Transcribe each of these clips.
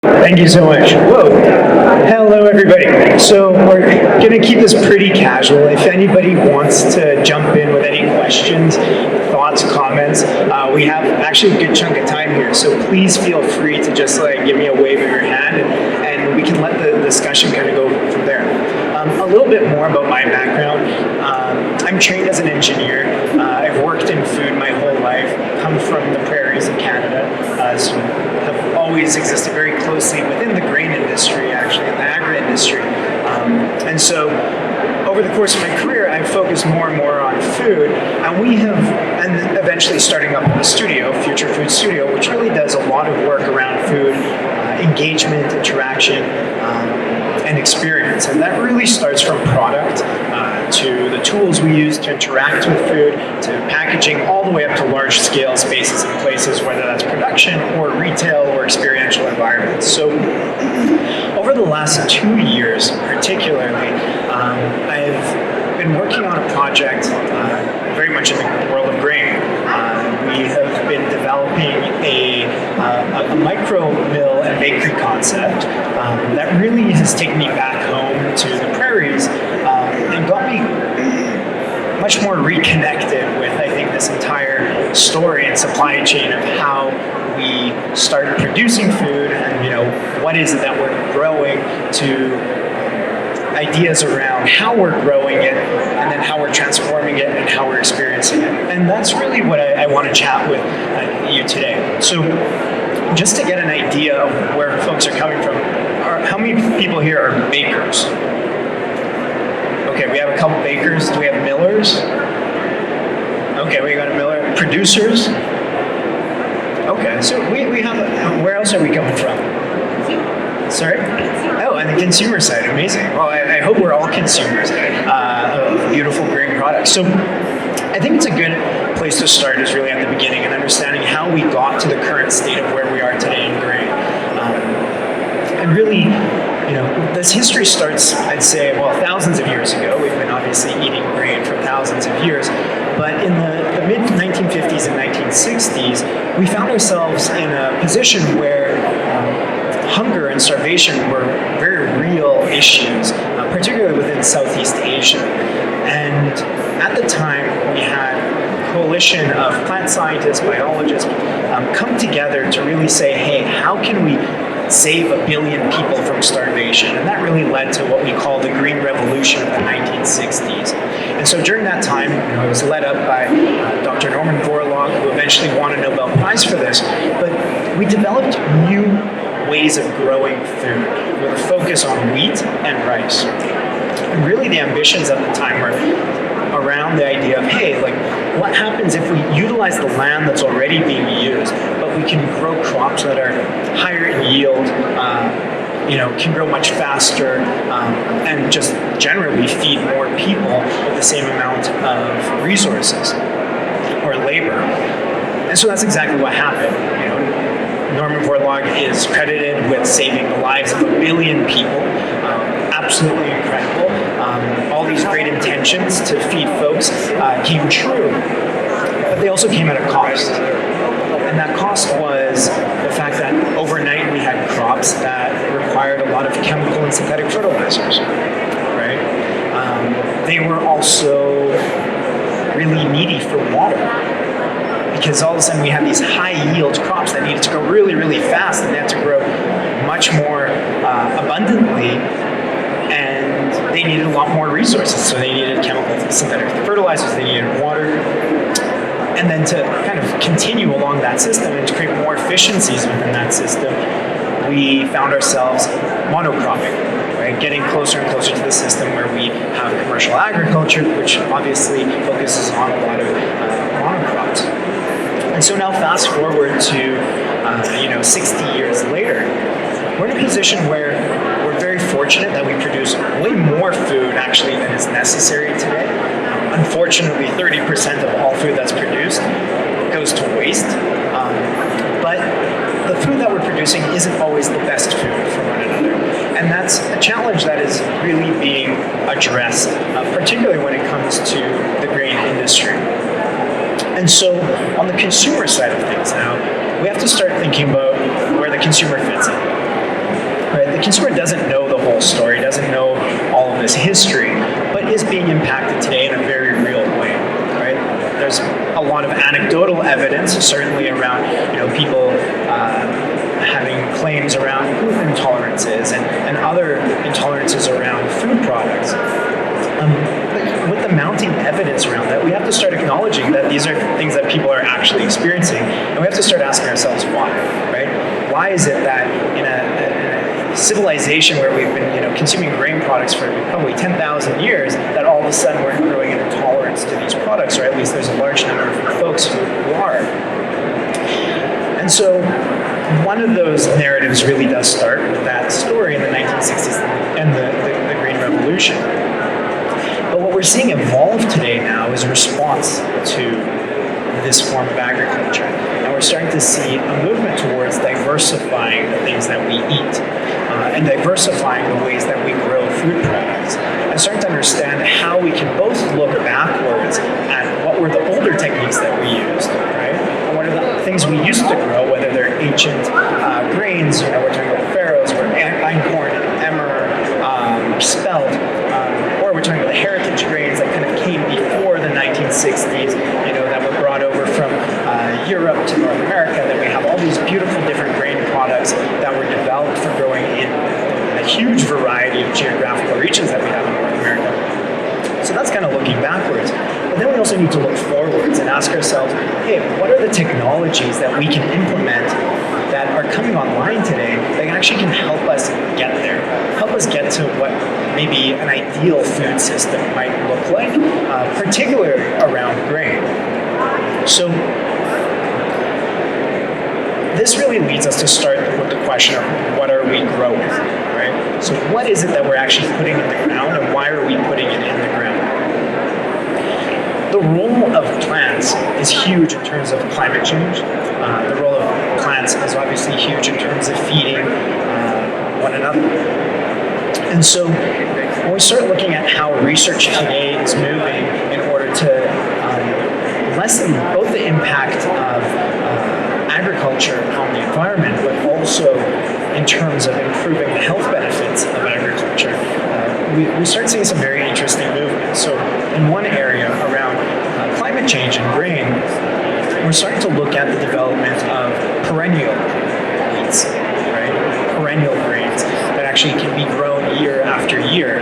Thank you so much. Whoa. Hello, everybody. So we're going to keep this pretty casual. If anybody wants to jump in with any questions, thoughts, comments, we have actually a good chunk of time here. So please feel free to just give me a wave of your hand, and we can let the discussion kind of go from there. A little bit more about my background. I'm trained as an engineer. I've worked in food my whole life, come from the prairies of Canada, so have always existed very closely within the grain industry, actually, in the agri-industry. And so over the course of my career, I've focused more and more on food, and eventually starting up a studio, Future Food Studio, which really does a lot of work around food, engagement, interaction, and experience. And that really starts from product to the tools we use to interact with food, to packaging, all the way up to large scale spaces and places, whether that's production or retail or experiential environments. So over the last 2 years, particularly, I've been working on a project very much in the world of grain. We have been developing a micro mill and bakery concept that really has taken me back home to the prairies and got me much more reconnected with, I think, this entire story and supply chain of how we started producing food and, what is it that we're growing, to ideas around how we're growing it, and then how we're transforming it and how we're experiencing it. And that's really what I want to chat with you today. So just to get an idea of where folks are coming from, how many people here are bakers? Okay, we have a couple bakers. Do we have millers? Okay, we got a miller. Producers? Okay, so we have, where else are we coming from? Sorry? Oh, and the consumer side, amazing. Well, I hope we're all consumers of beautiful grain products. So I think it's a good place to start is really at the beginning and understanding how we got to the current state of where we are today in grain. And really, this history starts, I'd say, thousands of years ago. We've been obviously eating grain for thousands of years. But in the mid-1950s and 1960s, we found ourselves in a position where hunger and starvation were very real issues, particularly within Southeast Asia. And at the time, we had a coalition of plant scientists, biologists, come together to really say, hey, how can we save 1 billion people from starvation? And that really led to what we call the Green Revolution of the 1960s. And so during that time, it was led up by Dr. Norman Borlaug, who eventually won a Nobel Prize for this. But we developed new ways of growing food with a focus on wheat and rice. And really the ambitions at the time were around the idea of, hey, what happens if we utilize the land that's already being used, but we can grow crops that are higher in yield, can grow much faster, and just generally feed more people with the same amount of resources or labor. And so that's exactly what happened. Norman Borlaug is credited with saving the lives of 1 billion people. Absolutely incredible. All these great intentions to feed folks came true, but they also came at a cost. And that cost was the fact that overnight we had crops that required a lot of chemical and synthetic fertilizers, right? They were also really needy for water, because all of a sudden we had these high yield crops that needed to grow really, really fast, and they had to grow much more abundantly, and they needed a lot more resources. So they needed chemical synthetic fertilizers, they needed water. And then to kind of continue along that system and to create more efficiencies within that system, we found ourselves monocropping, right? Getting closer and closer to the system where we have commercial agriculture, which obviously focuses on a lot of monocrops. And so now fast forward to 60 years later, we're in a position where we're very fortunate that we produce way more food actually than is necessary today. Unfortunately, 30% of all food that's produced goes to waste. But the food that we're producing isn't always the best food for one another. And that's a challenge that is really being addressed, particularly when it comes to the grain industry. And so on the consumer side of things now, we have to start thinking about where the consumer fits in. consumer doesn't know the whole story, doesn't know all of this history, but is being impacted today in a very real way, right? There's a lot of anecdotal evidence, certainly around people having claims around gluten intolerances and other intolerances around food products. With the mounting evidence around that, we have to start acknowledging that these are things that people are actually experiencing, and we have to start asking ourselves why, right? Why is it that in a civilization where we've been consuming grain products for probably 10,000 years, that all of a sudden we're growing an intolerance to these products, or at least there's a large number of folks who are. And so one of those narratives really does start with that story in the 1960s and the Green Revolution. But what we're seeing evolve today now is a response to this form of agriculture. And we're starting to see a movement towards diversifying the things that we eat and diversifying the ways that we grow food products. And starting to understand how we can both look backwards at what were the older techniques that we used, right? And what are the things we used to grow, whether they're ancient grains, we're talking about farrows, or einkorn, emmer, spelt, or we're talking about heritage grains that kind of came before the 1960s, that were brought over from Europe to North America, that we have all these beautiful different grain products that were developed for growing in a huge variety of geographical regions that we have in North America. So that's kind of looking backwards. But then we also need to look forwards and ask ourselves, hey, what are the technologies that we can implement that are coming online today that actually can help us get there, help us get to what maybe an ideal food system might look like, particularly around grain. So this really leads us to start with the question of what are we growing, right? So what is it that we're actually putting in the ground, and why are we putting it in the ground? The role of plants is huge in terms of climate change. The role of plants is obviously huge in terms of feeding one another. And so when we start looking at how research today is moving in order to lessen both the impact of agriculture on the environment, but also in terms of improving the health benefits of agriculture, we start seeing some very interesting movements. So in one area around climate change and grain, we're starting to look at the development of perennial wheats, right? Perennial grains that actually can be grown year after year,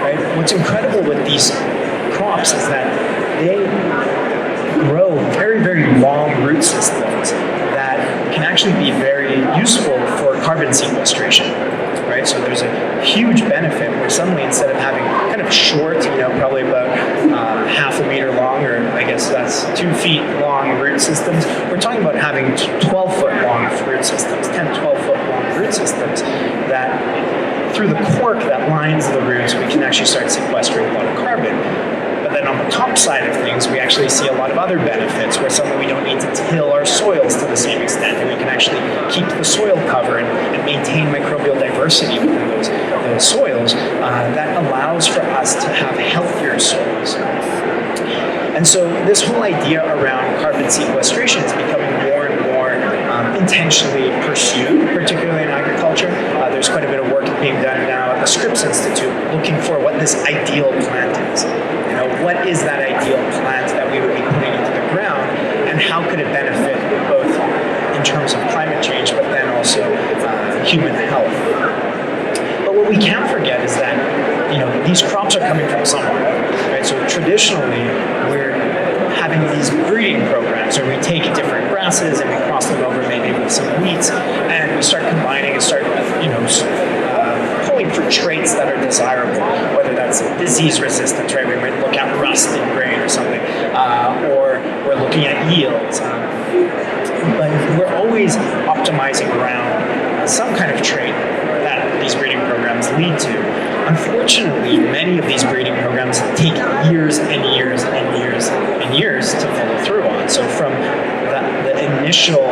right? What's incredible with these crops is that they grow very, very long root systems that can actually be very useful for carbon sequestration, right? So there's a huge benefit where suddenly, instead of having kind of short, probably about half a meter long, or I guess that's 2 feet long root systems, we're talking about having 12-foot long root systems, 10, 12-foot long root systems that through the cork that lines the roots, we can actually start sequestering a lot of carbon. But then on the top side of things, we actually see a lot of other benefits where suddenly we don't need to till our soils to the same extent, and we can actually keep the soil cover and maintain microbial diversity within those soils. That allows for us to have healthier soils. And so this whole idea around carbon sequestration is becoming more and more intentionally pursued, particularly in agriculture. There's quite a bit of work being done now at the Scripps Institute looking for what this ideal plant is. What is that ideal plant that we would be putting into the ground, and how could it benefit both in terms of climate change, but then also human health? But what we can't forget is that these crops are coming from somewhere, right? So traditionally, we're having these breeding programs where we take different grasses and we cross them over maybe with some wheats, and we start combining and start pulling for traits that are desirable, whether that's disease resistance, right? We might look at rust in grain or something, or we're looking at yields. But we're always optimizing around some kind of trait that these breeding programs lead to. Unfortunately, many of these breeding programs take years and years and years and years to follow through on. So from the initial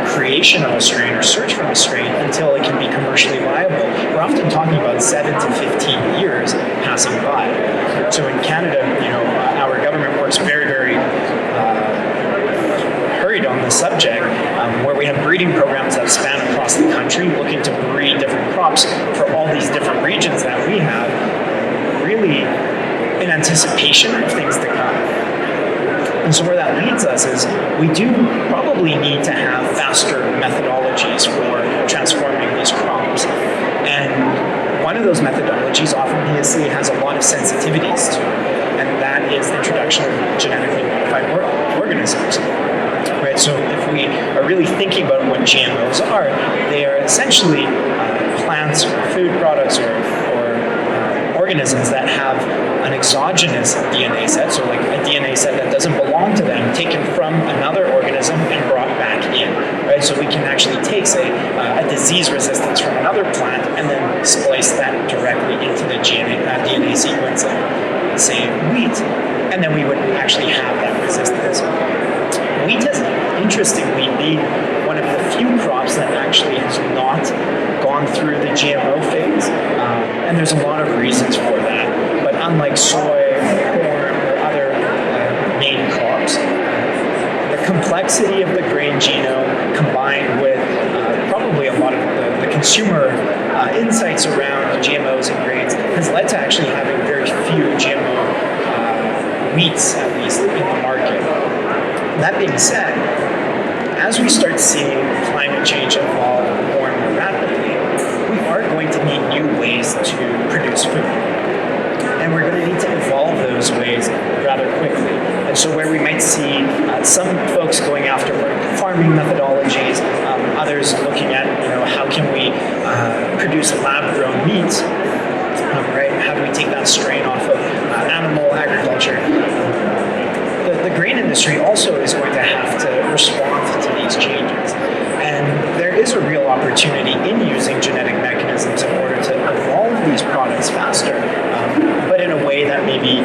creation of a strain or search for a strain until it can be commercially viable, we're often talking about 7 to 15 years passing by. So in Canada, our government works very, very hurried on the subject, where we have breeding programs that span across the country looking to breed different crops for all these different regions that we have, really in anticipation of things to come. And so where that leads us is we do probably need to have faster methodologies for transforming these crops. And one of those methodologies obviously has a lot of sensitivities to it, and that is the introduction of genetically modified organisms. Right, so if we are really thinking about what GMOs are, they are essentially plants or food products or organisms that have an exogenous DNA set, so like a DNA set that doesn't belong to them, taken from another organism and brought back in. Right, so we can actually take, say, a disease resistance from another plant and then splice that directly into the DNA sequence of, say, wheat, and then we would actually have that resistance. Wheat has interestingly been one of the few crops that actually has not gone through the GMO phase, and there's a lot of reasons for that. But unlike soy, corn, or other main crops, the complexity of the grain genome combined with probably a lot of the consumer insights around GMOs and grains has led to actually having very few GMO wheats, at least, in the market. That being said, as we start seeing climate change evolve more and more rapidly, we are going to need new ways to produce food. And we're going to need to evolve those ways rather quickly. And so where we might see some folks going after farming methodologies, others looking at, how can we produce lab-grown meats, right? How do we take that strain off of animal agriculture? The grain industry also is going to have to respond to these changes. And there is a real opportunity in using genetic mechanisms in order to evolve these products faster, but in a way that maybe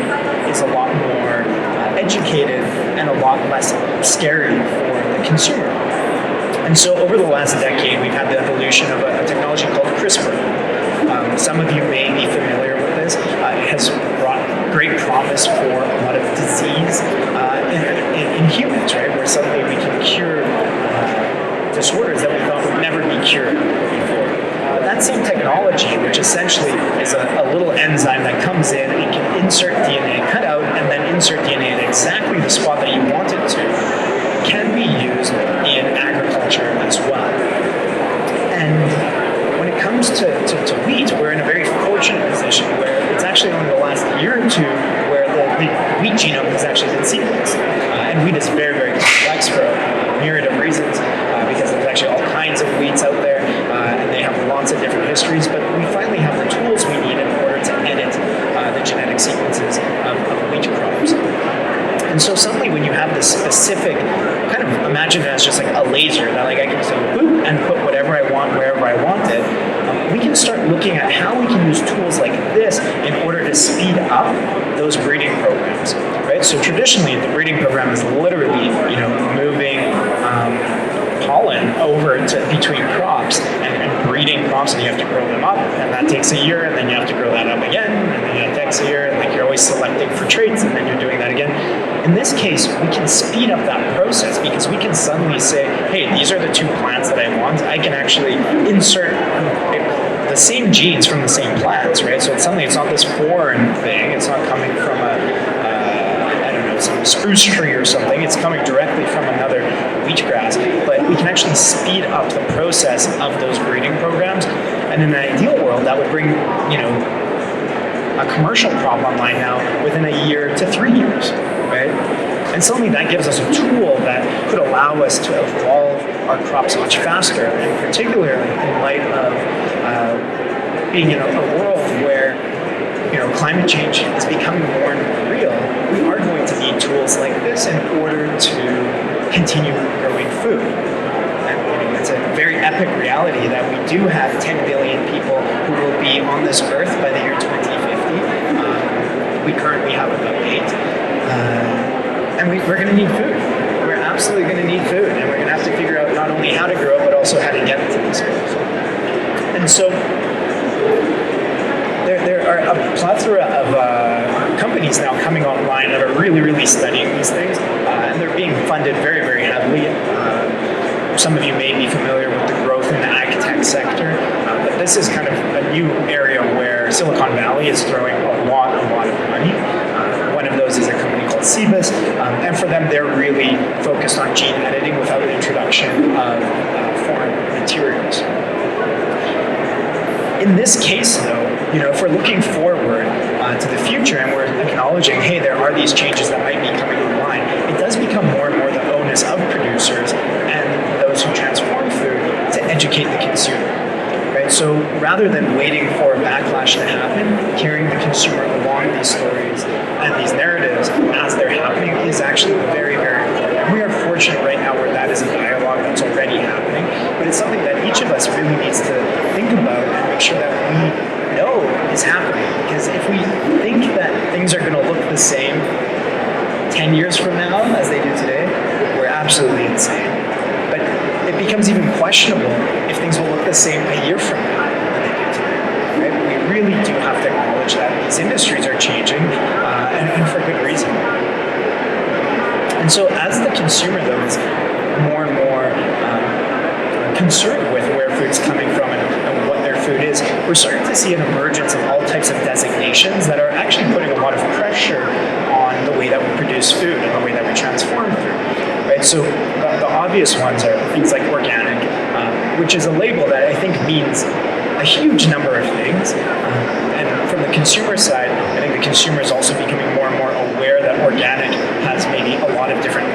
is a lot more educated and a lot less scary for the consumer. And so over the last decade, we've had the evolution of a technology called CRISPR. Some of you may be familiar with this. It has brought great promise for a lot of disease in humans, right? Where suddenly we can cure disorders that we thought would never be cured before. That same technology, which essentially is a little enzyme that comes in and can insert DNA, cut out, and then insert DNA in exactly the spot that you want it to, can be used in agriculture as well. And when it comes to wheat, we're in a very fortunate position where it's actually only the last year or two where the wheat genome has actually been sequenced. And wheat is very, very complex for a myriad of reasons, because there's actually all kinds of wheats out there, and they have lots of different histories, but we finally have the tools we need in order to edit the genetic sequences of wheat crops. And so suddenly when you have this specific, kind of imagine it as just like a laser that like I can say boop and put whatever I want wherever I want it, we can start looking at how we can use tools like this in order to speed up those breeding programs, right? So traditionally the breeding program is literally, moving pollen over to between crops and breeding crops, and you have to grow them up, and that takes a year, and then you have to grow that up again, and then it takes a year, and like you're always selecting for traits, and then you're doing that again. In this case, we can speed up that process because we can suddenly say, hey, these are the two plants that I want. I can actually insert the same genes from the same plants, right? So it's not this foreign thing. It's not coming from some spruce tree or something. It's coming directly from another wheatgrass. But we can actually speed up the process of those breeding programs. And in an ideal world, that would bring, a commercial crop online now within a year to 3 years, right? And suddenly that gives us a tool that could allow us to evolve our crops much faster, and particularly in light of being in a world where climate change is becoming more and more real. We are going to need tools like this in order to continue growing food. And it's a very epic reality that we do have 10 billion people who will be on this earth by the year 2050. We currently have about 8. And we're going to need food. We're absolutely going to need food, and we're going to have to figure out not only how to grow it, but also how to get it to this earth. And so there are a plethora of companies now coming online that are really, really studying these things, and they're being funded very, very heavily. Some of you may be familiar with the growth in the ag tech sector, but this is kind of a new area where Silicon Valley is throwing a lot of money. One of those is a company called Cebus, and for them, they're really focused on gene editing without the introduction of foreign materials. In this case, though, if we're looking forward to the future and we're acknowledging, hey, there are these changes that might be coming online, it does become more and more the onus of producers and those who transform food to educate the consumer. Right? So rather than waiting for a backlash to happen, carrying the consumer along these stories and these narratives as they're happening is actually very, very important. And we are fortunate right now where that is a dialogue that's already happening, but it's something that each of us really needs to think about and make sure that we know is happening. Because if we think that things are going to look the same 10 years from now as they do today, we're absolutely insane. But it becomes even questionable if things will look the same a year from now than they do today. Right? We really do have to acknowledge that these industries are changing, and for good reason. And so as the consumer, though, is more and more concerned with where food's coming from and what their food is, we're starting to see an emergence of all types of designations that are actually putting a lot of pressure on the way that we produce food and the way that we transform food. Right? So the obvious ones are things like organic, which is a label that I think means a huge number of things. And from the consumer side, I think the consumer is also becoming more and more aware that organic has maybe a lot of different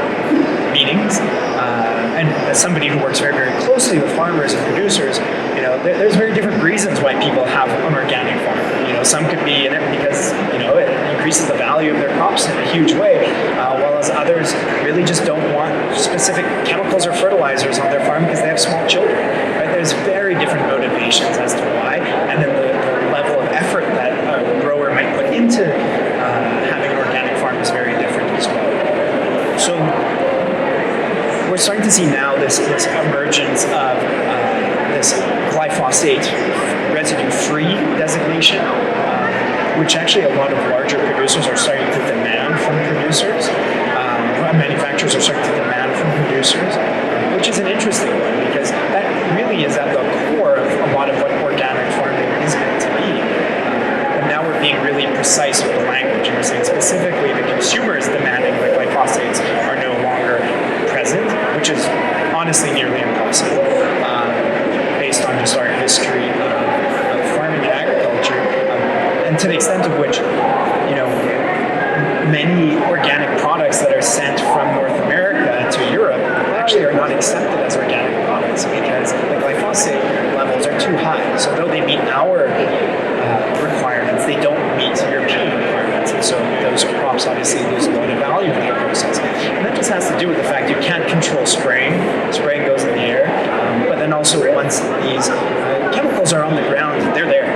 meanings. And as somebody who works very, very closely with farmers and producers, there's very different reasons why people have an organic farm. Some could be in it because, it increases the value of their crops in a huge way, while as others really just don't want specific chemicals or fertilizers on their farm because they have small children. Right? There's very different motivations as to why, and then the level of effort that a grower might put into having an organic farm is very different as well. So we're starting to see now this emergence of this glyphosate residue-free designation, which actually a lot of larger producers are starting to demand from producers. Manufacturers are starting to demand from producers, which is an interesting one because that really is at the core of a lot of what organic farming is meant to be. But now we're being really precise with the language, and we're saying specifically the consumer is demanding that glyphosates are no longer present, which is honestly nearly impossible based on just our history of farming and agriculture, and to the extent of which, many organic products that are sent from North America to Europe actually are not accepted as organic products because the glyphosate levels are too high. So though they meet our requirements, they don't meet European requirements. And so those crops obviously lose a lot of value in that process. And that just has to do with the fact you can't control spraying. Spraying goes in the air. But then also once these chemicals are on the ground, they're there.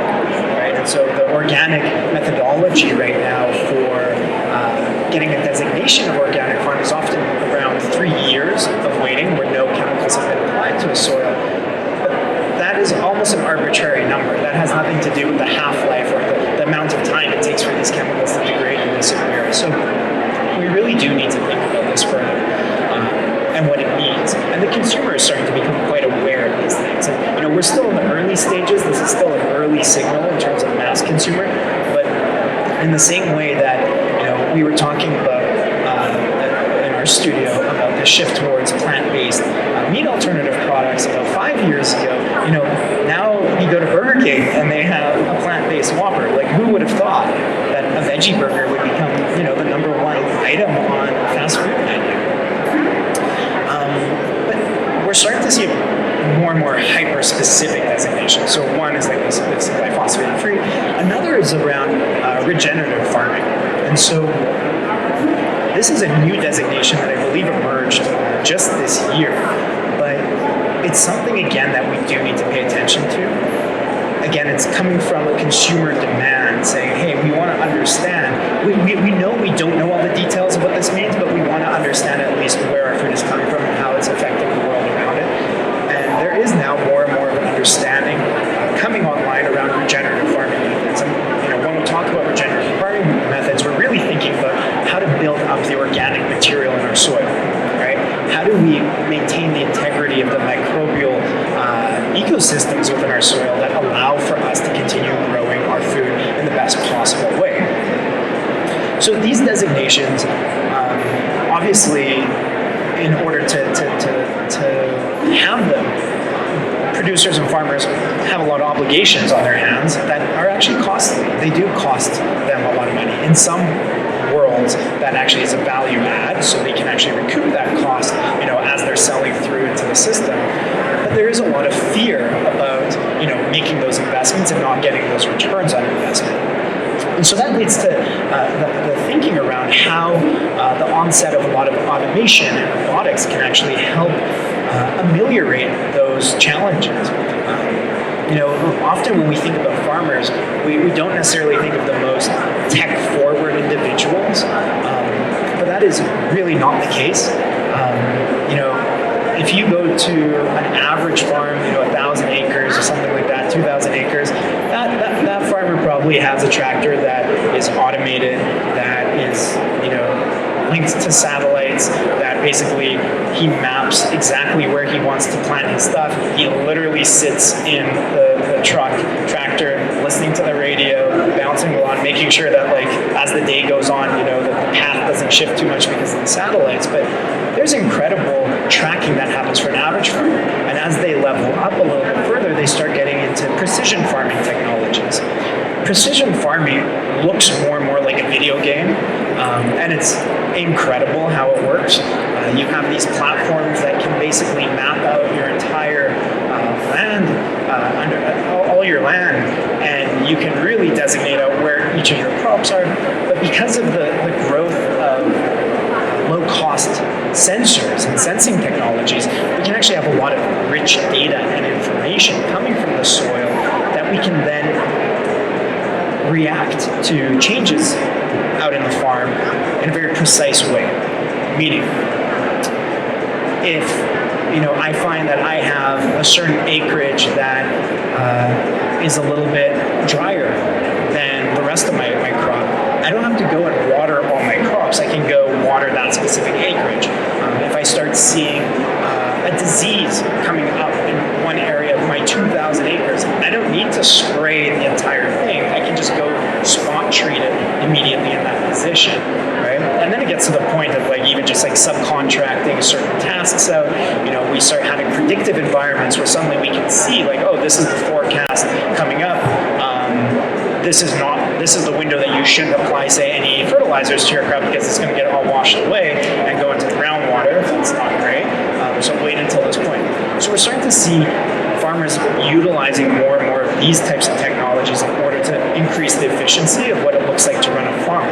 Right? And so the organic methodology right now for getting a designation of organic farm is often around 3 years of waiting where no chemicals have been applied to a soil. But that is almost an arbitrary number. That has nothing to do with the half-life or the amount of time it takes for these chemicals to degrade and disappear. So we really do need to think about this further and what it means. And the consumer is starting to become quite aware of these things. And we're still in the early stages. This is still an early signal in terms of mass consumer. But in the same way that we were talking about in our studio about the shift towards plant-based meat alternative products about 5 years ago. Now you go to Burger King and they have a plant-based Whopper. Like, who would have thought that a veggie burger would become, the number one item on a fast food menu? But we're starting to see more and more hyper-specific designations. So one is like this glyphosate-free. Another is around regenerative farming. And so this is a new designation that I believe emerged just this year. But it's something, again, that we do need to pay attention to. Again, it's coming from a consumer demand saying, hey, we want to understand. We know we don't know all the details of what this means, but we want to understand at least where our food is coming from and how it's affecting the world around it. And there is now more and more of an understanding coming online around regenerative farming methods. And when we talk about regenerative farming methods, we're really thinking about how to build up the organic material in our soil, right? How do we maintain the integrity of the microbial ecosystems within our soil that allow for us to continue possible way. So these designations, obviously, in order to have them, producers and farmers have a lot of obligations on their hands that are actually costly. They do cost them a lot of money. In some worlds, that actually is a value add, so they can actually recoup that cost, as they're selling through into the system. But there is a lot of fear about, making those investments and not getting those returns on investment. And so that leads to the thinking around how the onset of a lot of automation and robotics can actually help ameliorate those challenges. Often when we think about farmers, we don't necessarily think of the most tech-forward individuals, but that is really not the case. If you go to an average farm, 1,000 acres or something like that, 2,000 acres, that farmer probably has a tractor that is automated, that is, linked to satellites, that basically he maps exactly where he wants to plant his stuff. He literally sits in the tractor, listening to the radio, bouncing along, making sure that, as the day goes on, that the path doesn't shift too much because of the satellites. But there's incredible tracking that happens for an average farmer. And as they level up a little bit further, they start getting into precision farming technologies. Precision farming looks more and more like a video game, and it's incredible how it works. You have these platforms that can basically map out your entire land, all your land, and you can really designate out where each of your crops are. But because of the growth of low-cost sensors and sensing technologies, we can actually have a lot of rich data and information coming from the soil that we can then react to changes out in the farm in a very precise way. Meaning, if I find that I have a certain acreage that is a little bit drier than the rest of my crop, I don't have to go and water all my crops. I can go water that specific acreage. If I start seeing a disease coming up in one area of my 2,000 acres, I don't need to spray the entire thing. I can just go spot treat it immediately in that position, right? And then it gets to the point of even just subcontracting certain tasks out. We start having predictive environments where suddenly we can see this is the forecast coming up. This is the window that you shouldn't apply, say, any fertilizers to your crop because it's going to get all washed away and go into the groundwater. That's not great. So wait until this point. So we're starting to see farmers utilizing more and more of these types of technologies in order to increase the efficiency of what it looks like to run a farm.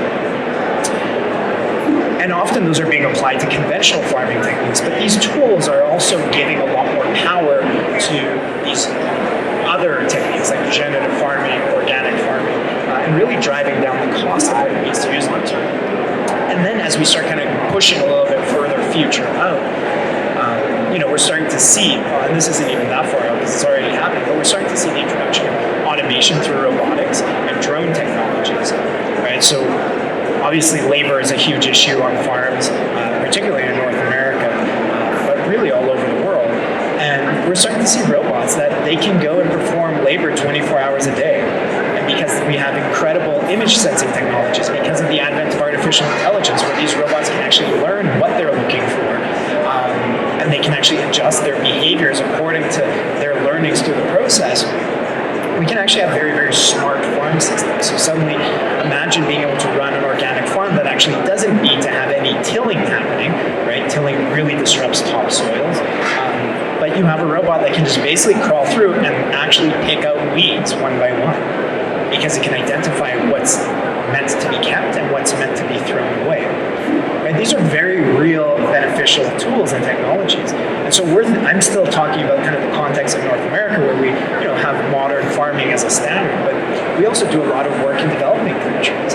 And often those are being applied to conventional farming techniques, but these tools are also giving a lot more power to these other techniques like regenerative farming, organic farming, and really driving down the cost of what it means to use them. And then as we start kind of pushing a little bit further future out, we're starting to see, and this isn't even that far out because it's already happening, but we're starting to see the introduction of automation through robotics and drone technologies, right? So obviously labor is a huge issue on farms, particularly in North America, but really all over the world. And we're starting to see robots that they can go and perform labor 24 hours a day. And because we have incredible image sensing technologies, because of the advent of artificial intelligence, where these robots can actually learn what they're looking for, and they can actually adjust their behaviors according to their learnings through the process, we can actually have very, very smart farm systems. So suddenly, imagine being able to run an organic farm that actually doesn't need to have any tilling happening, right? Tilling really disrupts topsoils. But you have a robot that can just basically crawl through and actually pick out weeds one by one, because it can identify what's meant to be kept and what's meant to be thrown away. Right? These are very real beneficial tools and technologies. And so I'm still talking about kind of the context of North America, where we have modern farming as a standard, but we also do a lot of work in developing countries.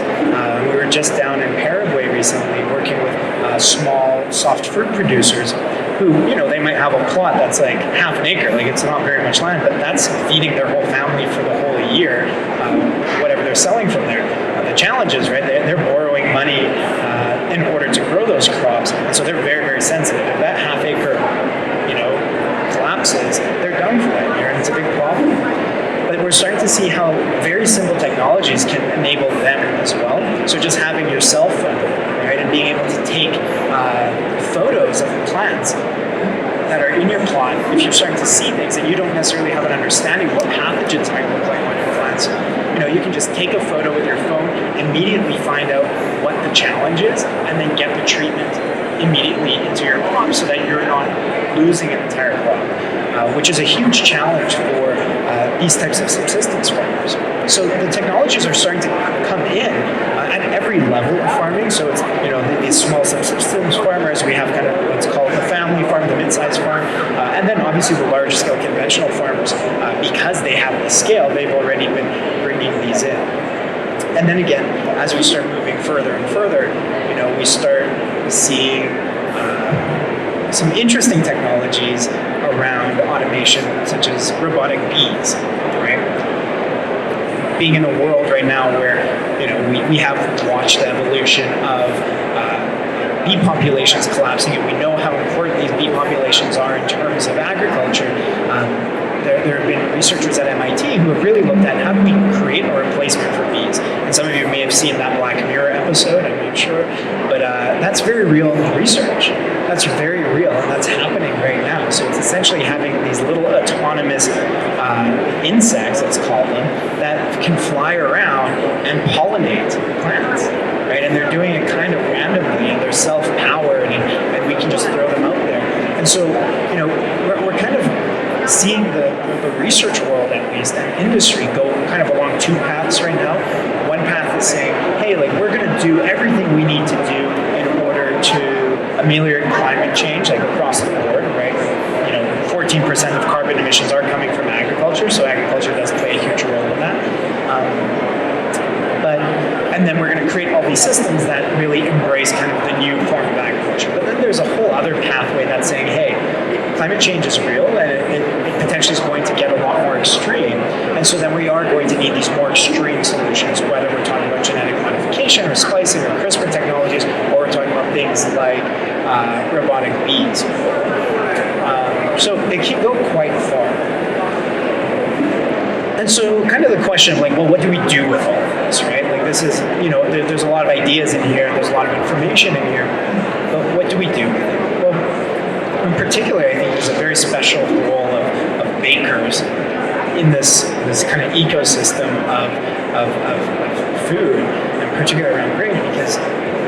We were just down in Paraguay recently working with small soft fruit producers who, they might have a plot that's like half an acre, it's not very much land, but that's feeding their whole family for the whole year, whatever they're selling from there. The challenge is, right, they're borrowing money in order to grow those crops, and so they're very, very sensitive. If that half acre, collapses, they're done for that year, and it's a big problem. But we're starting to see how very simple technologies can enable them as well. So just having your cell phone, right, and being able to take photos of plants that are in your plot, if you're starting to see things and you don't necessarily have an understanding of what pathogens might look like on your plants, you can just take a photo with your phone, immediately find out what the challenge is, and then get the treatment immediately into your crop so that you're not losing an entire crop, which is a huge challenge for these types of subsistence farmers. So the technologies are starting to come in at every level of farming. So it's these small subsistence farmers. We have kind of what's called the family farm, the mid-sized farm, and then obviously the large-scale conventional farmers. Because they have the scale, they've already been bringing these in. And then again, as we start moving further and further, we start seeing some interesting technologies around automation, such as robotic bees, right? Being in a world right now where we have watched the evolution of bee populations collapsing, and we know how important these bee populations are in terms of agriculture. There have been researchers at MIT who have really looked at how do we create a replacement for bees. And some of you may have seen that Black Mirror episode, I'm not sure, but that's very real research. That's very real, and that's happening right now. So it's essentially having these little autonomous insects, let's call them, that can fly around and pollinate plants, right? And they're doing it kind of randomly, and they're self-powered, and we can just throw them out there. And so, we're kind of seeing the research world, at least, and industry go kind of along two paths right now. One path is saying, hey, we're going to do everything we need to do in order to ameliorate climate change, across the board, right? 14% of carbon emissions are coming from agriculture, so agriculture does play a huge role in that. And then we're going to create all these systems that really embrace kind of the new form of agriculture. But then there's a whole other pathway that's saying, hey, climate change is real, and it potentially is going to get a lot more extreme. And so then we are going to need these more extreme solutions, whether we're talking about genetic modification or splicing or CRISPR technologies, or we're talking about things like robotic bees. So it can go quite far. And so kind of the question of what do we do with all of this, right? This is, there's a lot of ideas in here, there's a lot of information in here, but what do we do with it? Well, in particular, I think there's a very special role of bakers in this kind of ecosystem of food, and particularly around grain, because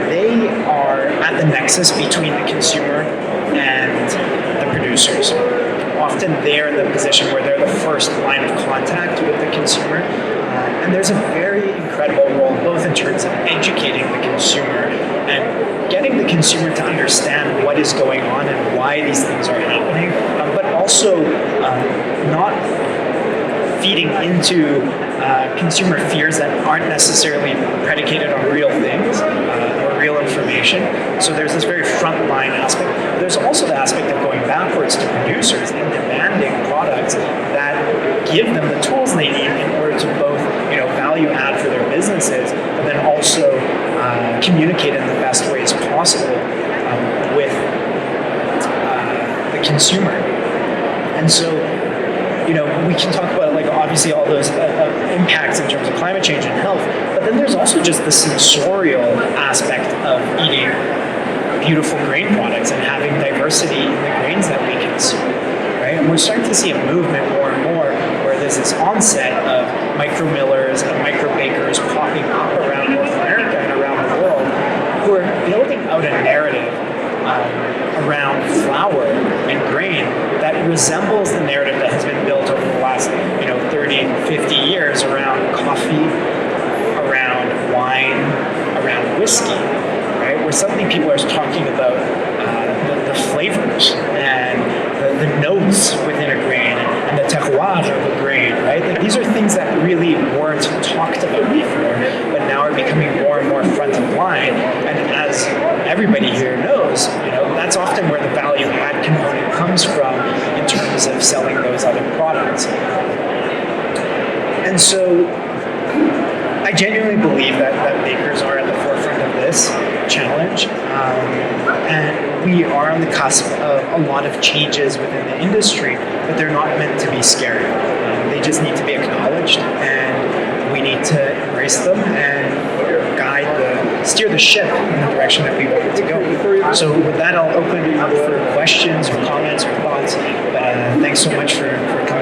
they are at the nexus between the consumer and the producers. Often they're in the position where they're the first line of contact with the consumer. And there's a very incredible role, both in terms of educating the consumer and getting the consumer to understand what is going on and why these things are happening, but also not feeding into consumer fears that aren't necessarily predicated on real things or real information. So there's this very frontline aspect. There's also the aspect of going backwards to producers and demanding products that give them the tools they need in order to both, value add for their businesses, but then also communicate in the best ways possible with the consumer. And so, we can talk about obviously all those impacts in terms of climate change and health, but then there's also just the sensorial aspect of eating beautiful grain products and having diversity in the grains that we consume, right? And we're starting to see a movement more and more where there's this onset of micro millers and micro bakers popping up around North America and around the world who are building out a narrative around flour and grain that resembles the narrative that has been built over the last 30, 50 years around coffee, around wine, around whiskey, right? Where suddenly people are talking about the flavors and the notes within a grain and the terroir of a grain, right? These are things that really weren't talked about before, but now are becoming more and more front of line. And as everybody here knows, that's often where the value add component comes from in terms of selling those other products. And so I genuinely believe that bakers are at the forefront of this. this challenge, and we are on the cusp of a lot of changes within the industry, but they're not meant to be scary. They just need to be acknowledged, and we need to embrace them and steer the ship in the direction that we want it to go. So with that, I'll open it up for questions or comments or thoughts. But thanks so much for coming.